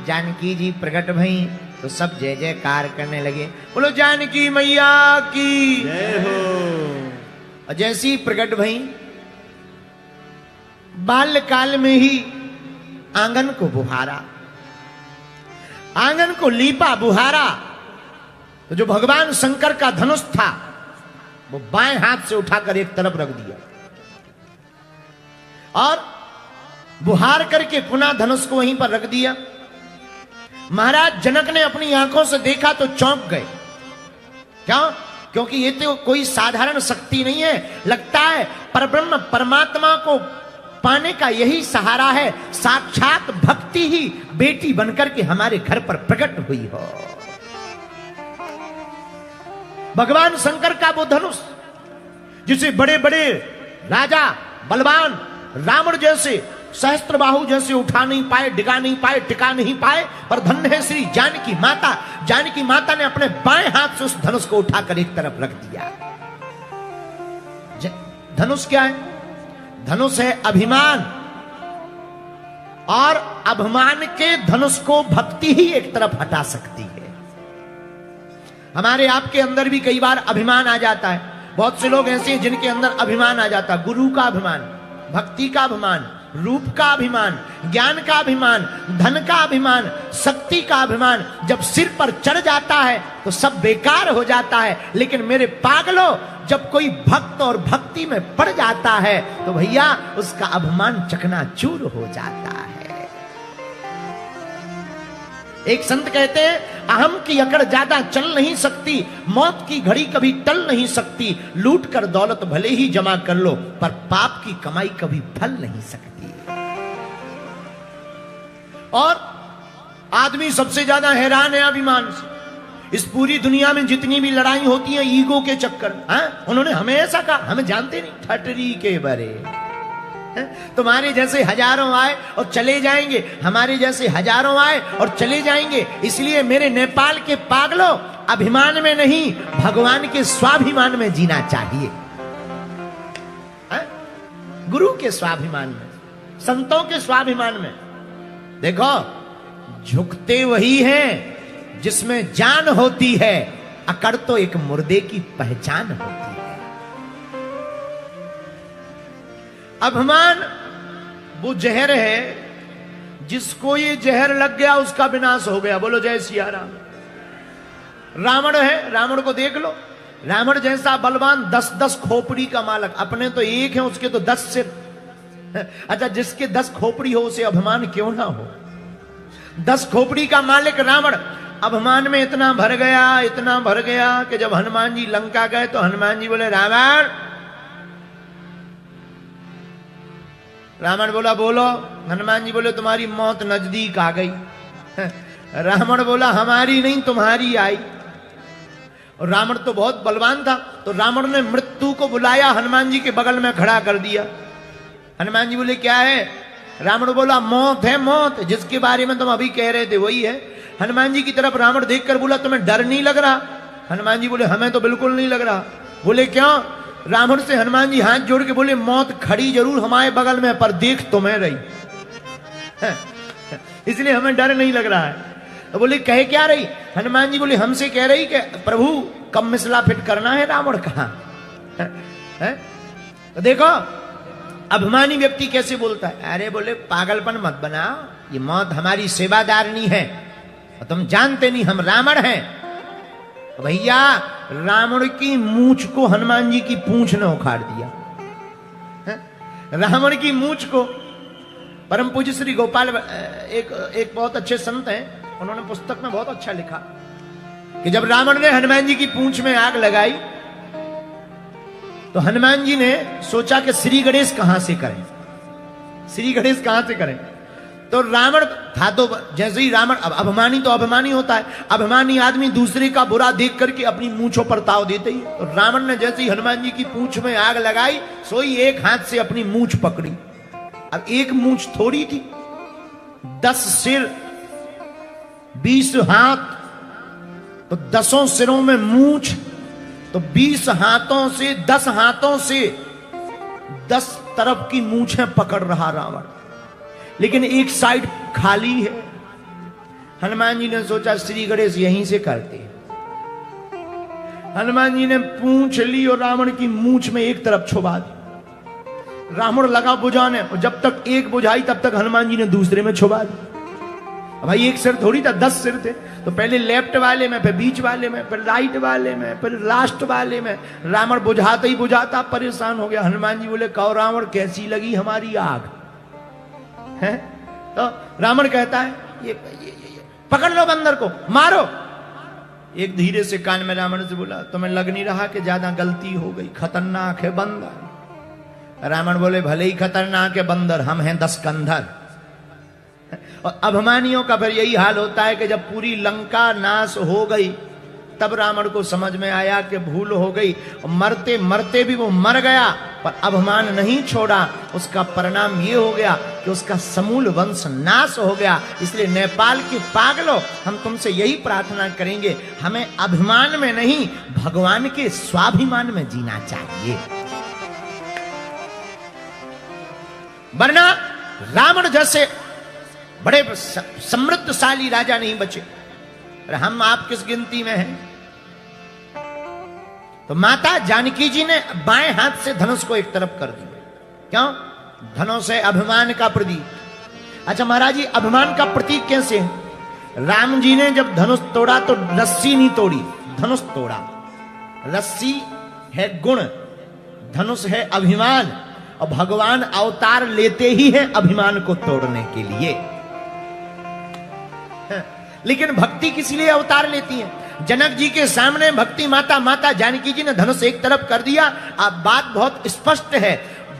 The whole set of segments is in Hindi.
जानकी जी प्रकट भई तो सब जय जयकार करने लगे, बोलो जानकी मैया की जय हो। और जैसी प्रकट भई बाल्यकाल में ही आंगन को बुहारा, आंगन को लीपा बुहारा, तो जो भगवान शंकर का धनुष था वो बाएं हाथ से उठाकर एक तरफ रख दिया और बुहार करके पुनः धनुष को वहीं पर रख दिया। महाराज जनक ने अपनी आंखों से देखा तो चौंक गए। क्यों? क्योंकि ये तो कोई साधारण शक्ति नहीं है, लगता है परब्रह्म परमात्मा को पाने का यही सहारा है, साक्षात भक्ति ही बेटी बनकर के हमारे घर पर प्रकट हुई हो। भगवान शंकर का वो धनुष जिसे बड़े बड़े राजा बलवान रावण जैसे सहस्त्रबाहु जैसे उठा नहीं पाए, डिगा नहीं पाए, टिका नहीं पाए, पर धन्य है श्री जानकी माता। जानकी माता ने अपने बाएं हाथ से उस धनुष को उठाकर एक तरफ रख दिया। धनुष क्या है? धनुष है अभिमान, और अभिमान के धनुष को भक्ति ही एक तरफ हटा सकती है। हमारे आपके अंदर भी कई बार अभिमान आ जाता है। बहुत से लोग ऐसे हैं जिनके अंदर अभिमान आ जाता है, गुरु का अभिमान, भक्ति का अभिमान, रूप का अभिमान, ज्ञान का अभिमान, धन का अभिमान, शक्ति का अभिमान। जब सिर पर चढ़ जाता है तो सब बेकार हो जाता है। लेकिन मेरे पागलों, जब कोई भक्त और भक्ति में पड़ जाता है तो भैया उसका अभिमान चकनाचूर हो जाता है। एक संत कहते हैं, अहम की अकड़ ज्यादा चल नहीं सकती, मौत की घड़ी कभी टल नहीं सकती, लूट कर दौलत भले ही जमा कर लो पर पाप की कमाई कभी फल नहीं सकती। और आदमी सबसे ज्यादा हैरान है अभिमान से। इस पूरी दुनिया में जितनी भी लड़ाई होती है ईगो के चक्कर। उन्होंने हमें ऐसा कहा, हमें जानते नहीं, ठटरी के बरे। तुम्हारे जैसे हजारों आए और चले जाएंगे, हमारे जैसे हजारों आए और चले जाएंगे। इसलिए मेरे नेपाल के पागलों, अभिमान में नहीं भगवान के स्वाभिमान में जीना चाहिए। गुरु के स्वाभिमान में, संतों के स्वाभिमान में। देखो, झुकते वही हैं जिसमें जान होती है, अकड़ तो एक मुर्दे की पहचान होती है। अभिमान वो जहर है, जिसको ये जहर लग गया उसका विनाश हो गया। बोलो जय सिया राम। रावण है, रावण को देख लो, रावण जैसा बलवान, 10-10 खोपड़ी का मालक। अपने तो एक है, उसके तो 10 सिर। अच्छा, जिसके 10 खोपड़ी हो उसे अभिमान क्यों ना हो। 10 खोपड़ी का मालिक रावण अभिमान में इतना भर गया, इतना भर गया कि जब हनुमान जी लंका गए तो हनुमान जी बोले रावण। रावण बोला बोलो। हनुमान जी बोले तुम्हारी मौत नजदीक आ गई। रावण बोला हमारी नहीं तुम्हारी आई। और रावण तो बहुत बलवान था, तो रावण ने मृत्यु को बुलाया, हनुमान जी के बगल में खड़ा कर दिया। हनुमान जी बोले क्या है? रावण बोला मौत है, मौत, जिसके बारे में तुम अभी कह रहे थे वही है। हनुमान जी की तरफ रावण देखकर बोला तुम्हें डर नहीं लग रहा? हनुमान जी बोले हमें तो बिल्कुल नहीं लग रहा। बोले क्यों? रावण से हनुमान जी हाथ जोड़ के बोले मौत खड़ी जरूर हमारे बगल में, पर देख तुम्हें रही, इसलिए हमें डर नहीं लग रहा है। तो बोले कहे क्या रही? हनुमान जी बोले हमसे कह रही कि प्रभु कम मिसला फिट करना है रावण कहां है? तो देखो अभिमानी व्यक्ति कैसे बोलता है। अरे बोले पागलपन मत बनाओ, ये मौत हमारी सेवादारनी है और तुम जानते नहीं हम रावण हैं। भैया रावण की मूंछ को हनुमान जी की पूंछ ने उखाड़ दिया। रावण की मूंछ को परम पूज्य श्री गोपाल एक बहुत अच्छे संत हैं, उन्होंने पुस्तक में बहुत अच्छा लिखा कि जब रावण ने हनुमान जी की पूंछ में आग लगाई तो हनुमान जी ने सोचा कि श्री गणेश कहां से करें, श्री गणेश कहां से करें। तो रावण था तो जैसे ही रावण, अभिमानी तो अभिमानी होता है, अभिमानी आदमी दूसरे का बुरा देख करके अपनी मूंछों पर ताव देते ही। तो रावण ने जैसे ही हनुमान जी की पूंछ में आग लगाई, सोई एक हाथ से अपनी मूंछ पकड़ी। अब एक मूंछ थोड़ी थी, 10 सिर 20 हाथ, तो 10 सिरों में मूंछ, तो 20 हाथों से 10 हाथों से 10 तरफ की मूंछें पकड़ रहा रावण। लेकिन एक साइड खाली है, हनुमान जी ने सोचा श्री गणेश यहीं से करते। हनुमान जी ने पूंछ ली और रावण की मूंछ में एक तरफ छुपा दी। रावण लगा बुझाने, और जब तक एक बुझाई तब तक हनुमान जी ने दूसरे में छुपा दी। भाई एक सिर थोड़ी था, 10 सिर थे, तो पहले लेफ्ट वाले में, फिर बीच वाले में, फिर राइट वाले में, फिर लास्ट वाले में। रावण बुझाता ही बुझाता परेशान हो गया। हनुमान जी बोले, कहो रावण कैसी लगी हमारी आग है? तो रावण कहता है ये पकड़ लो बंदर को, मारो। एक धीरे से कान में रावण से बोला, तुम्हें लग नहीं रहा कि ज्यादा गलती हो गई, खतरनाक है बंदर। रावण बोले, भले ही खतरनाक है बंदर, हम हैं 10 कंधर। और अभिमानियों का फिर यही हाल होता है कि जब पूरी लंका नाश हो गई तब रावण को समझ में आया कि भूल हो गई, और मरते मरते भी वो मर गया पर अभिमान नहीं छोड़ा। उसका परिणाम ये हो गया कि उसका समूल वंश नाश हो गया। इसलिए नेपाल के पागलों, हम तुमसे यही प्रार्थना करेंगे, हमें अभिमान में नहीं भगवान के स्वाभिमान में जीना चाहिए, वरना रावण जैसे बड़े समृद्धशाली राजा नहीं बचे। हम आप किस गिनती में हैं? तो माता जानकी जी ने बाएं हाथ से धनुष को एक तरफ कर दिया। क्यों? धनुष है अभिमान का प्रतीक। अच्छा महाराज जी, अभिमान का प्रतीक कैसे है? राम जी ने जब धनुष तोड़ा तो रस्सी नहीं तोड़ी, धनुष तोड़ा। रस्सी है गुण, धनुष है अभिमान, और भगवान अवतार लेते ही हैं अभिमान को तोड़ने के लिए। लेकिन भक्ति किस लिए अवतार लेती है? जनक जी के सामने भक्ति माता जानकी जी ने धनुष एक तरफ कर दिया। अब बात बहुत स्पष्ट है,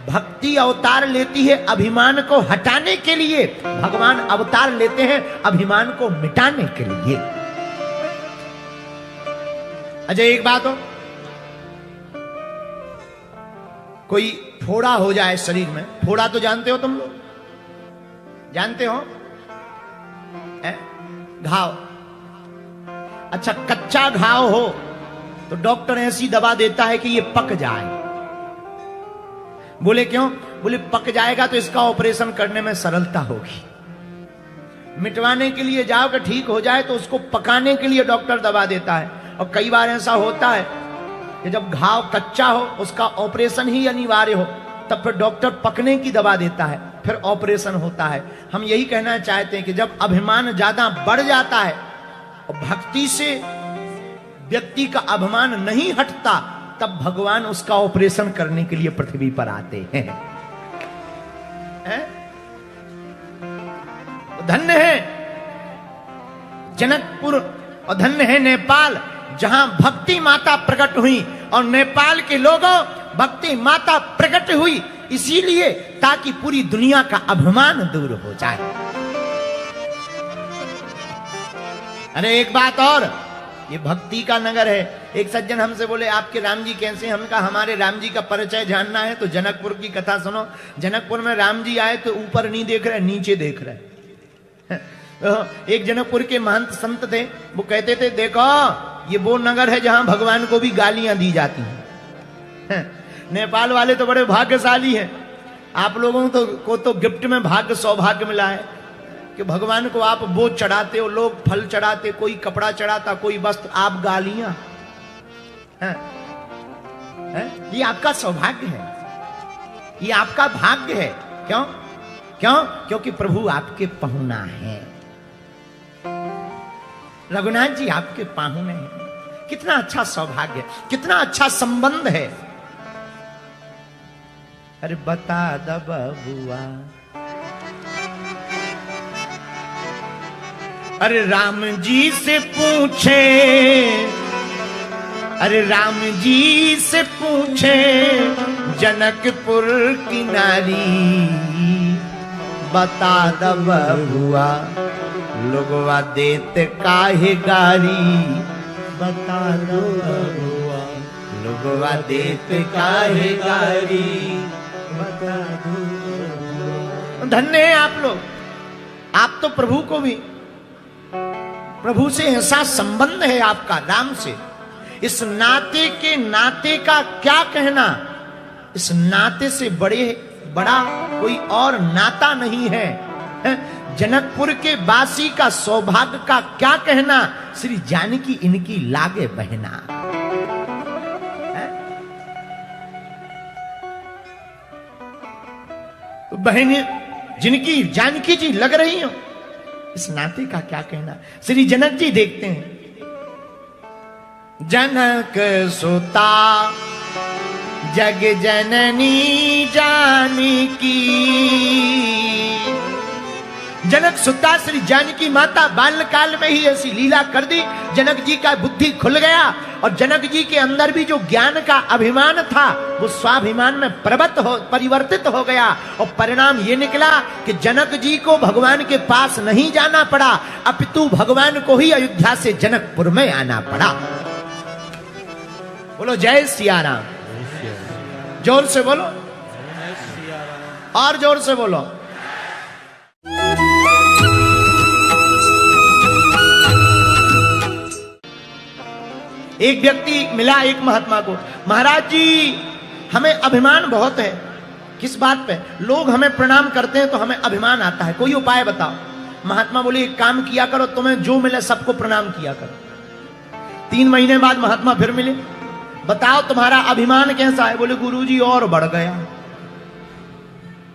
भक्ति अवतार लेती है अभिमान को हटाने के लिए, भगवान अवतार लेते हैं अभिमान को मिटाने के लिए। अच्छा एक बात हो, कोई फोड़ा हो जाए शरीर में, फोड़ा तो जानते हो तुम लोग, जानते हो घाव। अच्छा कच्चा घाव हो तो डॉक्टर ऐसी दवा देता है कि ये पक जाए। बोले क्यों? बोले पक जाएगा तो इसका ऑपरेशन करने में सरलता होगी। मिटवाने के लिए जाओ कि ठीक हो जाए तो उसको पकाने के लिए डॉक्टर दवा देता है। और कई बार ऐसा होता है कि जब घाव कच्चा हो, उसका ऑपरेशन ही अनिवार्य हो, तब फिर डॉक्टर पकने की दवा देता है, फिर ऑपरेशन होता है। हम यही कहना चाहते हैं कि जब अभिमान ज्यादा बढ़ जाता है और भक्ति से व्यक्ति का अभिमान नहीं हटता, तब भगवान उसका ऑपरेशन करने के लिए पृथ्वी पर आते हैं। धन्य है जनकपुर और धन्य है नेपाल, जहां भक्ति माता प्रकट हुई। और नेपाल के लोगों, भक्ति माता प्रकट हुई इसीलिए ताकि पूरी दुनिया का अभिमान दूर हो जाए। अरे एक बात और, ये भक्ति का नगर है। एक सज्जन हमसे बोले आपके राम जी कैसे? हमने कहा हमारे राम जी का परिचय जानना है तो जनकपुर की कथा सुनो। जनकपुर में राम जी आए तो ऊपर नहीं देख रहे, नीचे देख रहे। एक जनकपुर के महंत संत थे, वो कहते थे देखो ये वो नगर है जहां भगवान को भी गालियां दी जाती हैं। नेपाल वाले तो बड़े भाग्यशाली हैं, आप लोगों को तो गिफ्ट में भाग्य सौभाग्य मिला है कि भगवान को आप वो चढ़ाते हो, लोग फल चढ़ाते, कोई कपड़ा चढ़ाता, कोई वस्त्र, आप गालियां। ये आपका सौभाग्य है, ये आपका भाग्य है। क्यों? क्यों? क्योंकि प्रभु आपके पहुना है, रघुनाथ जी आपके पाहुने हैं। कितना अच्छा सौभाग्य, कितना अच्छा संबंध है। अरे बता द बबुआ, अरे राम जी से पूछे, अरे राम जी से पूछे जनकपुर की नारी, बता द बबुआ लोगवा देते काहे गारी, बता दो बबुआ लोगवा देते काहे गारी, बता दो। धन्य है आप लोग, आप तो प्रभु को भी, प्रभु से ऐसा संबंध है आपका राम से। इस नाते के नाते का क्या कहना, इस नाते से बड़ा कोई और नाता नहीं है। जनकपुर के वासी का सौभाग्य का क्या कहना, श्री जानकी इनकी लागे बहना। तो बहनें जिनकी जानकी जी लग रही हो, इस नाते का क्या कहना। श्री जनक जी देखते हैं, जनक सुता जग जननी जानकी। जनक सुता श्री जानकी माता बाल्यकाल में ही ऐसी लीला कर दी, जनक जी का बुद्धि खुल गया और जनक जी के अंदर भी जो ज्ञान का अभिमान था वो स्वाभिमान में परिवर्तित हो गया और परिणाम ये निकला कि जनक जी को भगवान के पास नहीं जाना पड़ा, अपितु भगवान को ही अयोध्या से जनकपुर में आना पड़ा। बोलो जय सिया राम, जोर से बोलो और जोर से बोलो। एक व्यक्ति मिला एक महात्मा को, महाराज जी हमें अभिमान बहुत है। किस बात पे? लोग हमें प्रणाम करते हैं तो हमें अभिमान आता है, कोई उपाय बताओ। महात्मा बोले एक काम किया करो, तुम्हें जो मिले सबको प्रणाम किया करो। 3 महीने बाद महात्मा फिर मिले, बताओ तुम्हारा अभिमान कैसा है? बोले गुरुजी और बढ़ गया।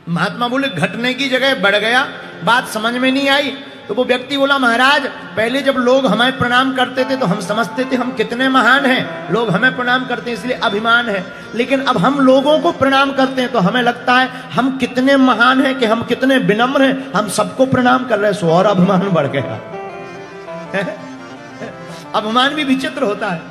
महात्मा बोले घटने की जगह बढ़ गया, बात समझ में नहीं आई। तो वो व्यक्ति बोला महाराज पहले जब लोग हमें प्रणाम करते थे तो हम समझते थे हम कितने महान हैं, लोग हमें प्रणाम करते हैं इसलिए अभिमान है। लेकिन अब हम लोगों को प्रणाम करते हैं तो हमें लगता है हम कितने महान हैं, कि हम कितने विनम्र हैं, हम सबको प्रणाम कर रहे हैं, सो और अभिमान बढ़ गया। अभिमान भी विचित्र होता है,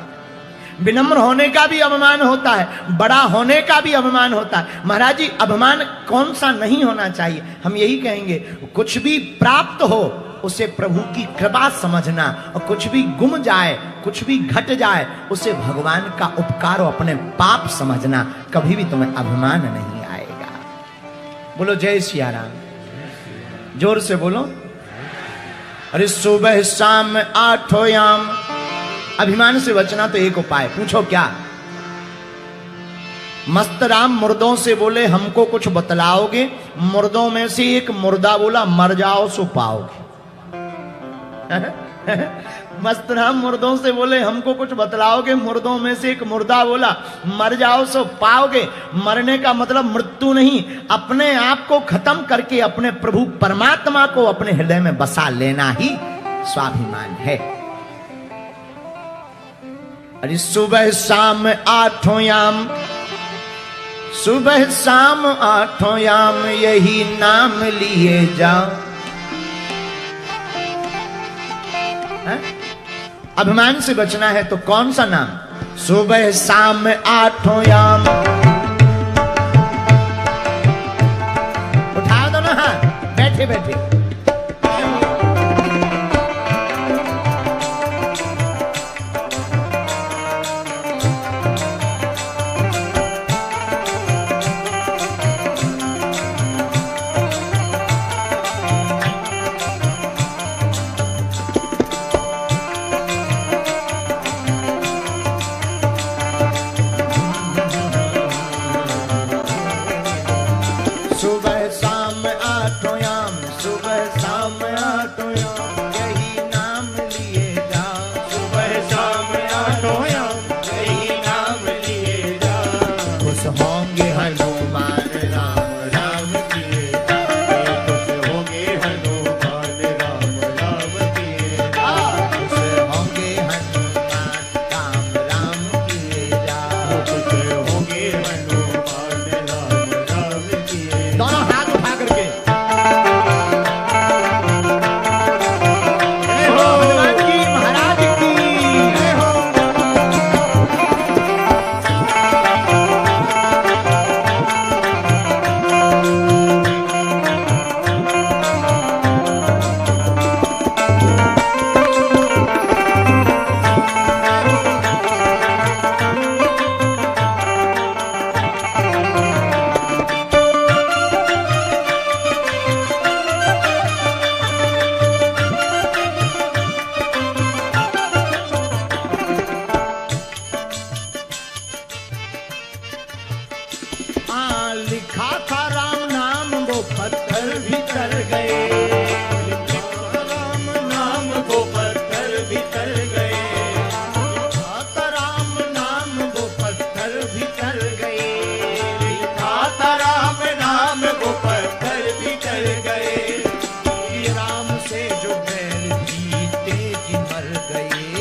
विनम्र होने का भी अभिमान होता है, बड़ा होने का भी अभिमान होता है। महाराज जी अभिमान कौन सा नहीं होना चाहिए? हम यही कहेंगे कुछ भी प्राप्त हो उसे प्रभु की कृपा समझना, और कुछ भी गुम जाए, कुछ भी घट जाए उसे भगवान का उपकार और अपने पाप समझना। कभी भी तुम्हें अभिमान नहीं आएगा। बोलो जय सिया राम, जोर से बोलो। अरे सुबह शाम 8 याम, अभिमान से बचना तो एक उपाय, पूछो क्या? मस्त राम मुर्दों से बोले हमको कुछ बतलाओगे? मुर्दों में से एक मुर्दा बोला मर जाओ सो पाओगे। मस्त राम मुर्दों से बोले हमको कुछ बतलाओगे? मुर्दों में से एक मुर्दा बोला मर जाओ सो पाओगे। मरने का मतलब मृत्यु नहीं, अपने आप को खत्म करके अपने प्रभु परमात्मा को अपने हृदय में बसा लेना ही स्वाभिमान है। अरे सुबह शाम 8 याम, सुबह शाम 8 याम यही नाम लिए जाओ। अभिमान से बचना है तो कौन सा नाम? सुबह शाम 8 याम। उठा दो ना हाथ, बैठे बैठे। सुबह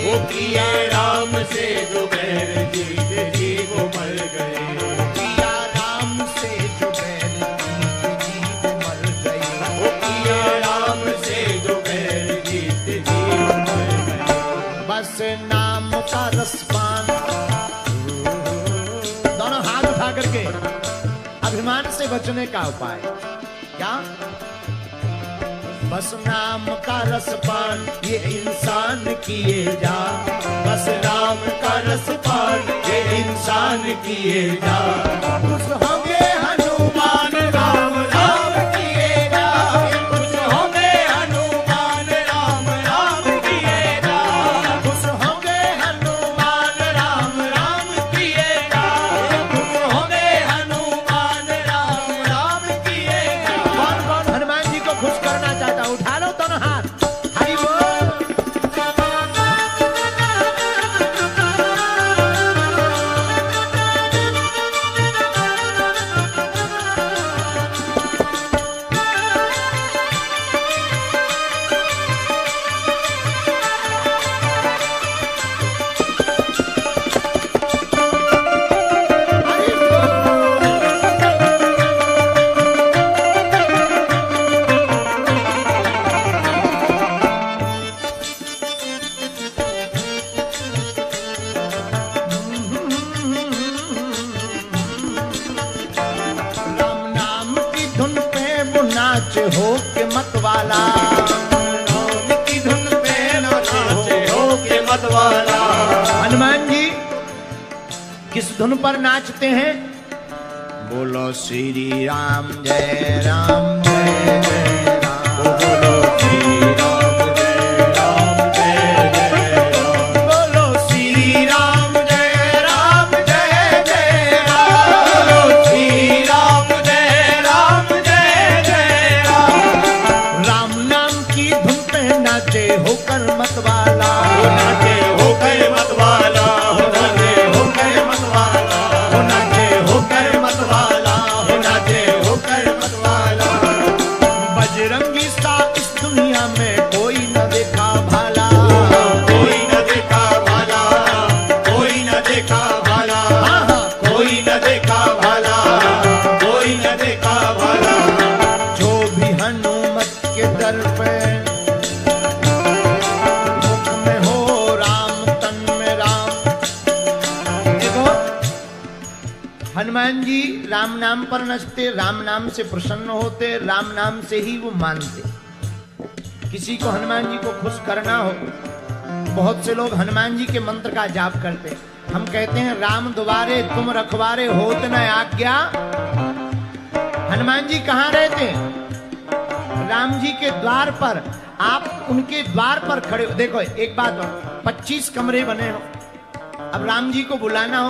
वो किया राम से जो बैर जीत जी वो मर गए। किया राम से जो बैर जीत जी वो मर गए। वो किया राम से जो बैर जीत जी वो मर गए। बस नाम का रसपान, दोनों हाथ उठा करके अभिमान से बचने का उपाय क्या? बस नाम का रसपान ये इंसान किए जा, बस नाम का रसपान ये इंसान किए जा। खुश होंगे हनुमान राम राम किए जा, खुश होंगे हनुमान राम राम किए जा, खुश होंगे हनुमान राम राम किए जा, खुश होंगे हनुमान राम राम किए जा। कौन कौन हनुमान जी को खुश करना चाहता? उठा लो दोनों हाथ, हरि बोल। हरि राम नाम की धुन पे वो नाच हो के मत वाला, राम की धुन पे नाचे हो के मत वाला। हनुमान जी किस धुन पर नाचते हैं? बोलो श्री राम जय राम जय जय राम, बोलो श्री राम जय राम जय जय राम, बोलो श्री राम जय राम जय जय राम, बोलो श्री राम जय राम जय जय राम। राम नाम की धुन पे नाचे होकर मत वाला, नाचे हो गए मत वाला, नाचे हो गए मत वाला, नाचे होकर मत वाला, नाचे हो गए मत वाला। बजरंगी सा इस दुनिया में कोई न देखा भाला, कोई न देखा भाला, कोई न देखा भाला, हाँ हाँ कोई न देखा भाला, कोई न देखा भाला। जो भी हनुमत के दर पे मुख में हो राम तन में राम। देखो हनुमान जी राम नाम पर नचते, राम नाम से प्रसन्न होते, राम नाम से ही वो मानते। किसी को हनुमान जी को खुश करना हो, बहुत से लोग हनुमान जी के मंत्र का जाप करते। हम कहते हैं राम दुआरे तुम रखवारे होत न आज्ञा। हनुमान जी कहाँ रहते? राम जी के द्वार पर। आप उनके द्वार पर खड़े हो। देखो एक बात हो, 25 कमरे बने हो, अब राम जी को बुलाना हो,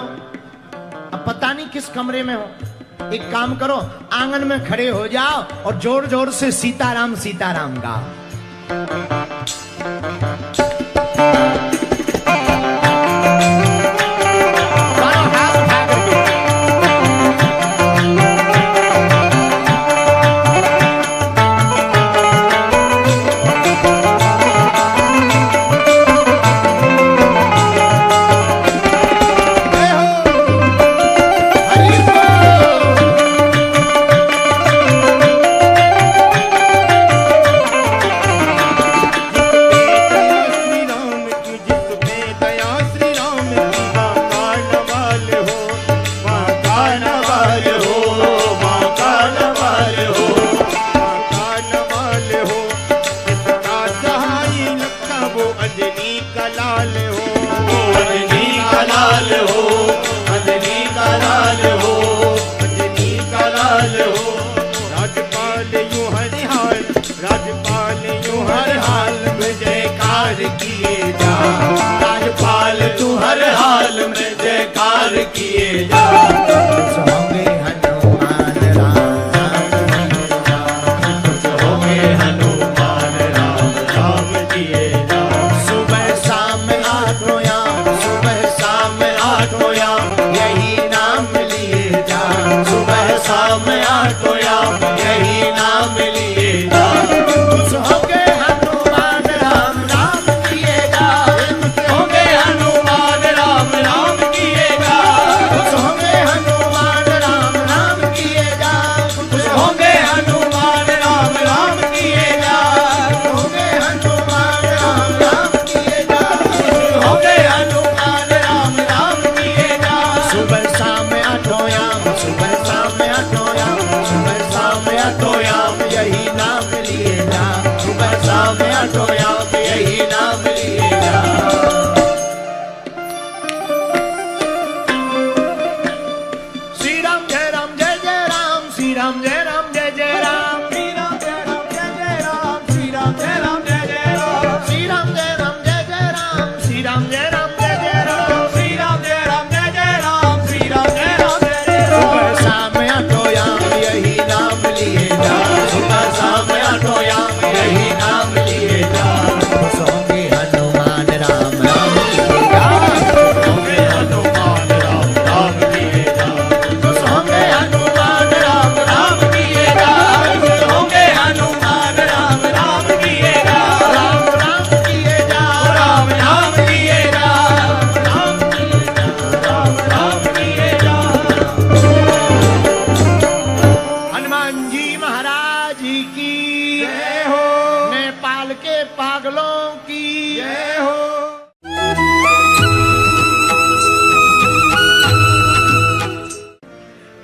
अब पता नहीं किस कमरे में हो। एक काम करो, आंगन में खड़े हो जाओ और जोर जोर से सीताराम सीताराम गाओ। किए जा। होंगे हनुमान राम होंगे हनुमान राम राम किए जा। सुबह शाम आठों याम, सुबह शाम आठों याम यही नाम लिए जा। सुबह शाम आठों याम यही नाम लिए जा। होंगे हनुमान राम राम किए जा। होंगे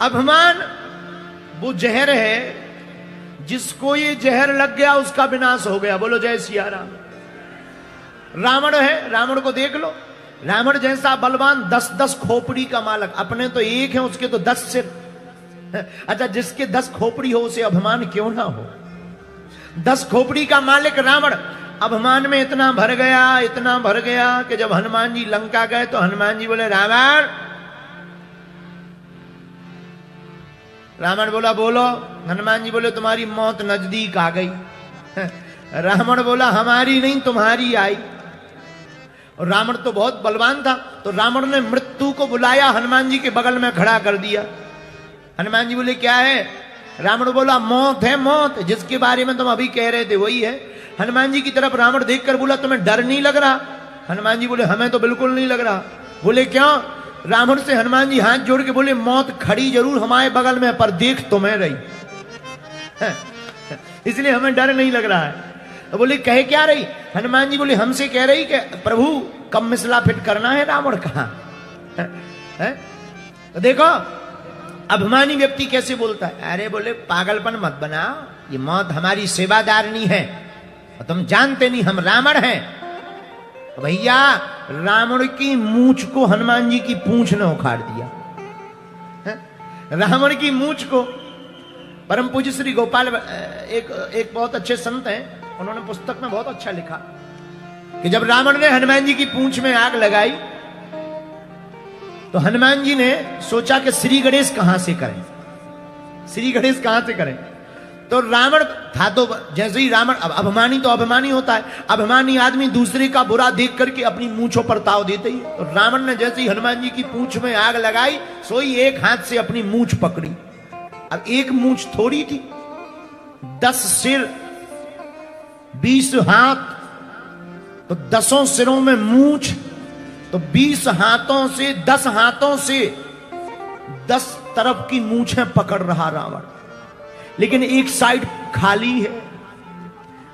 अभिमान वो जहर है, जिसको ये जहर लग गया उसका विनाश हो गया। बोलो जय सिया राम। रावण है, रावण को देख लो, रावण जैसा बलवान 10-10 खोपड़ी का मालक, अपने तो एक है, उसके तो 10 सिर। अच्छा, जिसके 10 खोपड़ी हो उसे अभिमान क्यों ना हो। 10 खोपड़ी का मालिक रावण अभिमान में इतना भर गया कि जब हनुमान जी लंका गए तो हनुमान जी बोले रावण। रावण बोला बोलो। हनुमान जी बोले तुम्हारी मौत नजदीक आ गई। रावण बोला हमारी नहीं तुम्हारी आई। और रावण तो बहुत बलवान था, तो रावण ने मृत्यु को बुलाया, हनुमान जी के बगल में खड़ा कर दिया। हनुमान जी बोले क्या है। रावण बोला मौत है, मौत जिसके बारे में तुम अभी कह रहे थे वही है। हनुमान जी की तरफ रावण देखकर बोला तुम्हें डर नहीं लग रहा। हनुमान जी बोले हमें तो बिल्कुल नहीं लग रहा। बोले क्यों। रावण से हनुमान जी हाथ जोड़ के बोले मौत खड़ी जरूर हमारे बगल में, पर देख तुम्हें रही, इसलिए हमें डर नहीं लग रहा है। तो बोले कहे क्या रही। हनुमान जी बोले हमसे कह रही कि प्रभु कम मिसला फिट करना है रावण कहां है। तो देखो अभिमानी व्यक्ति कैसे बोलता है। अरे बोले पागलपन मत बनाओ, ये मौत हमारी सेवादारनी है, तुम जानते नहीं हम रावण हैं। भैया रावण की मूंछ को हनुमान जी की पूंछ ने उखाड़ दिया। रावण की मूंछ को परम पूज्य श्री गोपाल एक बहुत अच्छे संत हैं, उन्होंने पुस्तक में बहुत अच्छा लिखा कि जब रावण ने हनुमान जी की पूंछ में आग लगाई तो हनुमान जी ने सोचा कि श्री गणेश कहां से करें, श्री गणेश कहां से करें। तो रावण था, तो जैसे ही रावण अभिमानी तो अभिमानी होता है, अभिमानी आदमी दूसरे का बुरा देख करके अपनी मूंछों पर ताव देते ही। तो रावण ने जैसे ही हनुमान जी की पूंछ में आग लगाई, सोई एक हाथ से अपनी मूंछ पकड़ी। अब एक मूंछ थोड़ी थी, 10 सिर 20 हाथ, तो 10 सिरों में मूंछ, तो 20 हाथों से 10 हाथों से 10 तरफ की मूंछें पकड़ रहा रावण, लेकिन एक साइड खाली है।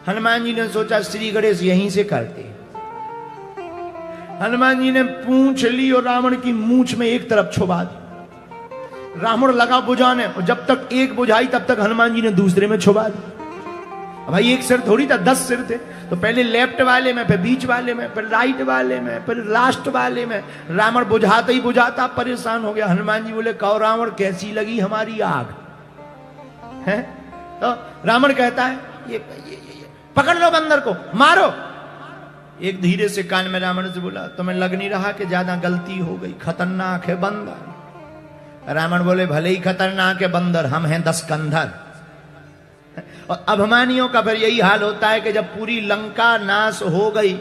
हनुमान जी ने सोचा श्री गणेश यहीं से करते। हनुमान जी ने पूंछ ली और रावण की मूंछ में एक तरफ छुपा दी। रावण लगा बुझाने, और जब तक एक बुझाई तब तक हनुमान जी ने दूसरे में छुपा दी। भाई एक सिर थोड़ी था, 10 सिर थे, तो पहले लेफ्ट वाले में, फिर बीच वाले में, फिर राइट वाले में, फिर लास्ट वाले में। रावण बुझाता ही बुझाता परेशान हो गया। हनुमान जी बोले कहो रावण कैसी लगी हमारी आग है। तो रावण कहता है ये पकड़ लो बंदर को, मारो। एक धीरे से कान में रावण से बोला तुम्हें लग नहीं रहा कि ज्यादा गलती हो गई, खतरनाक है बंदर। रावण बोले भले ही खतरनाक है बंदर, हम हैं 10 कंधर। और अभिमानियों का फिर यही हाल होता है कि जब पूरी लंका नाश हो गई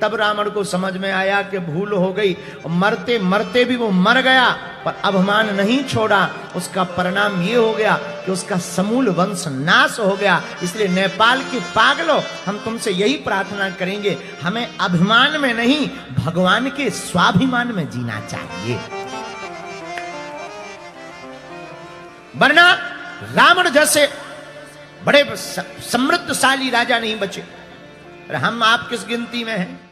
तब रावण को समझ में आया कि भूल हो गई, और मरते मरते भी वो मर गया पर अभिमान नहीं छोड़ा। उसका परिणाम ये हो गया कि उसका समूल वंश नाश हो गया। इसलिए नेपाल के पागलों, हम तुमसे यही प्रार्थना करेंगे, हमें अभिमान में नहीं भगवान के स्वाभिमान में जीना चाहिए, वरना रावण जैसे बड़े समृद्धशाली राजा नहीं बचे। हम आप किस गिनती में हैं।